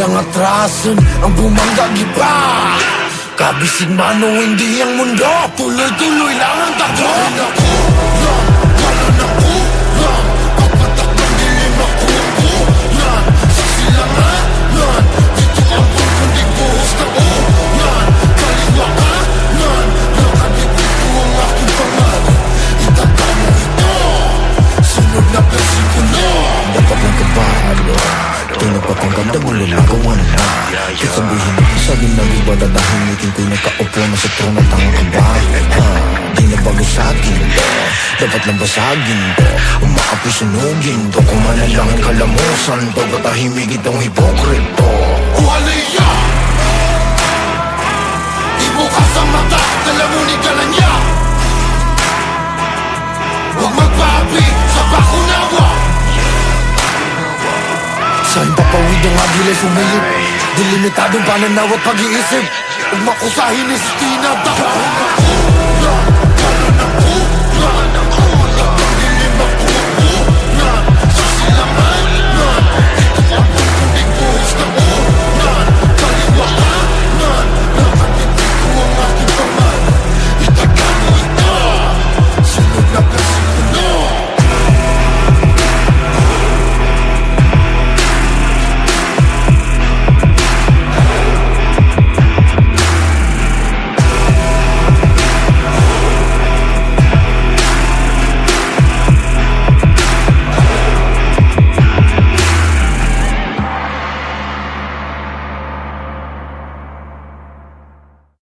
ang atrasan, ang bumangga giba. Kabisig man o hindi ang mundo, tuloy-tuloy lang ang takbo. Nagpapaganda na kahit sabihin mo sa akin na iba, dadahimikin ko'y nakaupo na sa trono at ang kabay. Di na bago sa'kin to, dapat lang basagin to, umaapoy sunugin to. Kung manalangin kalamusan to, batahimik itong hipokrito. Uhalaya! Ibukas ang mata, dalamunin ka na niya. Huwag magpapi sa bakunawa. Saan papawid ang agilay sumilip? Dilimitadong pananaw at pag-iisip. Huwag makusahin ni Sistina.